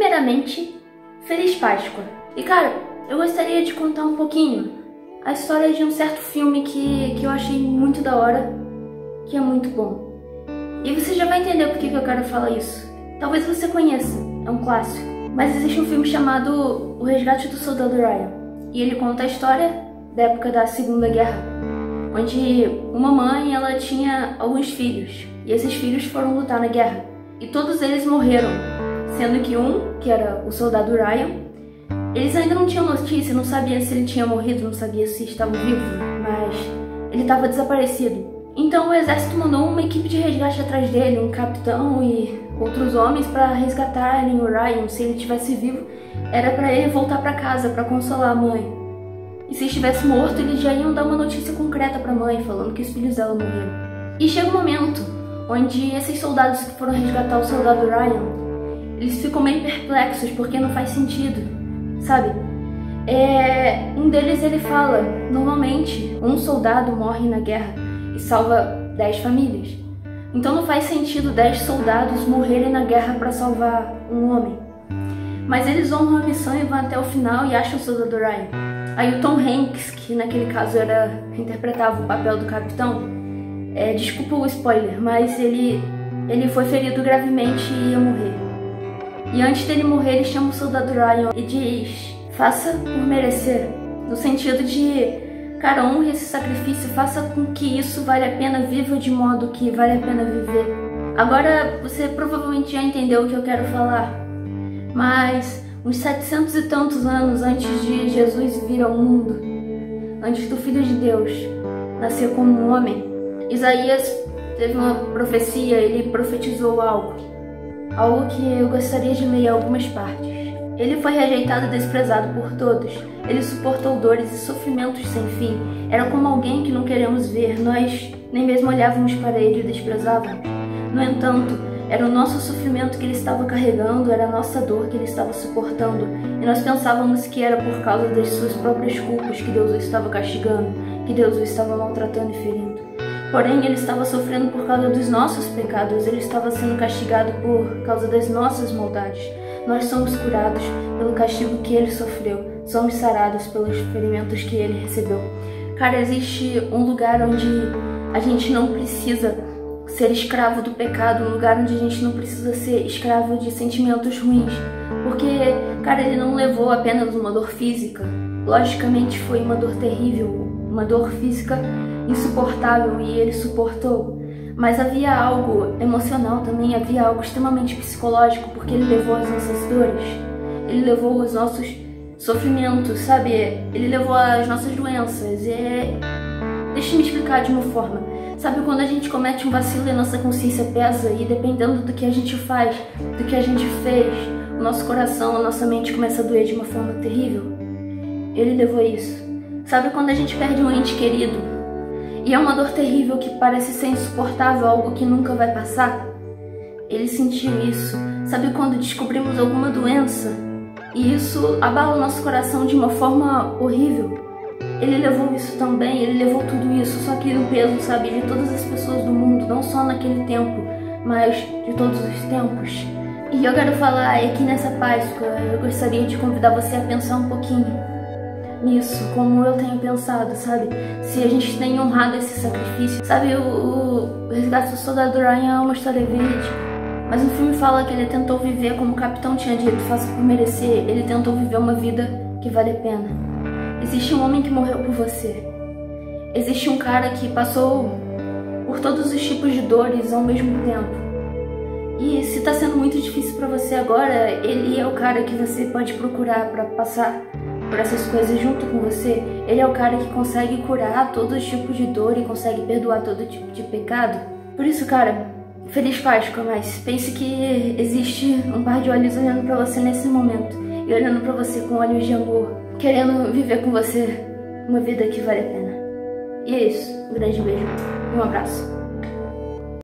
Primeiramente, Feliz Páscoa! E cara, eu gostaria de contar um pouquinho a história de um certo filme que eu achei muito da hora, que é muito bom. E você já vai entender por que eu quero falar isso. Talvez você conheça, é um clássico. Mas existe um filme chamado O Resgate do Soldado Ryan. E ele conta a história da época da Segunda Guerra, onde uma mãe ela tinha alguns filhos. E esses filhos foram lutar na guerra. E todos eles morreram, sendo que um, que era o soldado Ryan, eles ainda não tinham notícia, não sabia se ele tinha morrido, não sabia se estava vivo, mas ele estava desaparecido. Então o exército mandou uma equipe de resgate atrás dele, um capitão e outros homens para resgatarem o Ryan. Se ele estivesse vivo, era para ele voltar para casa para consolar a mãe. E se estivesse morto, eles já iam dar uma notícia concreta para a mãe, falando que os filhos dela morreram. E chega um momento onde esses soldados que foram resgatar o soldado Ryan, eles ficam meio perplexos porque não faz sentido, sabe? Um deles ele fala, normalmente um soldado morre na guerra e salva 10 famílias. Então não faz sentido 10 soldados morrerem na guerra para salvar um homem. Mas eles honram a missão e vão até o final e acham o soldado Ryan. Aí o Tom Hanks, que naquele caso interpretava o papel do capitão, desculpa o spoiler, mas ele foi ferido gravemente e ia morrer. E antes dele morrer, ele chama o soldado Ryan e diz: faça por merecer, no sentido de, cara, honre esse sacrifício, faça com que isso vale a pena, viva de modo que vale a pena viver. Agora, você provavelmente já entendeu o que eu quero falar, mas uns 700 e tantos anos antes de Jesus vir ao mundo, antes do Filho de Deus nascer como um homem, Isaías teve uma profecia, ele profetizou algo que eu gostaria de ler algumas partes. Ele foi rejeitado e desprezado por todos. Ele suportou dores e sofrimentos sem fim. Era como alguém que não queremos ver. Nós nem mesmo olhávamos para ele e desprezávamos. No entanto, era o nosso sofrimento que ele estava carregando, era a nossa dor que ele estava suportando. E nós pensávamos que era por causa das suas próprias culpas que Deus o estava castigando, que Deus o estava maltratando e ferindo. Porém, ele estava sofrendo por causa dos nossos pecados, ele estava sendo castigado por causa das nossas maldades. Nós somos curados pelo castigo que ele sofreu, somos sarados pelos ferimentos que ele recebeu. Cara, existe um lugar onde a gente não precisa ser escravo do pecado, um lugar onde a gente não precisa ser escravo de sentimentos ruins. Porque, cara, ele não levou apenas uma dor física. Logicamente foi uma dor terrível, uma dor física insuportável e ele suportou. Mas havia algo emocional também, havia algo extremamente psicológico, porque ele levou as nossas dores, ele levou os nossos sofrimentos, sabe? Ele levou as nossas doenças. Deixa eu me explicar de uma forma. Sabe quando a gente comete um vacilo e a nossa consciência pesa e dependendo do que a gente faz, do que a gente fez, o nosso coração, a nossa mente começa a doer de uma forma terrível? Ele levou isso. Sabe quando a gente perde um ente querido? E é uma dor terrível que parece ser insuportável, algo que nunca vai passar? Ele sentiu isso. Sabe quando descobrimos alguma doença e isso abala o nosso coração de uma forma horrível? Ele levou isso também, ele levou tudo isso, só que no peso, sabe, de todas as pessoas do mundo, não só naquele tempo, mas de todos os tempos. E eu quero falar que nessa Páscoa eu gostaria de convidar você a pensar um pouquinho nisso, como eu tenho pensado, sabe? Se a gente tem honrado esse sacrifício. Sabe, o Resgate do Soldado Ryan é uma história verídica, mas o filme fala que ele tentou viver como o capitão tinha dito, faça por merecer. Ele tentou viver uma vida que vale a pena. Existe um homem que morreu por você. Existe um cara que passou por todos os tipos de dores ao mesmo tempo. E se tá sendo muito difícil pra você agora, ele é o cara que você pode procurar pra passar por essas coisas junto com você. Ele é o cara que consegue curar todos os tipos de dor e consegue perdoar todo tipo de pecado. Por isso, cara, Feliz Páscoa, mas pense que existe um par de olhos olhando pra você nesse momento e olhando pra você com olhos de amor, querendo viver com você uma vida que vale a pena. E é isso, um grande beijo e um abraço.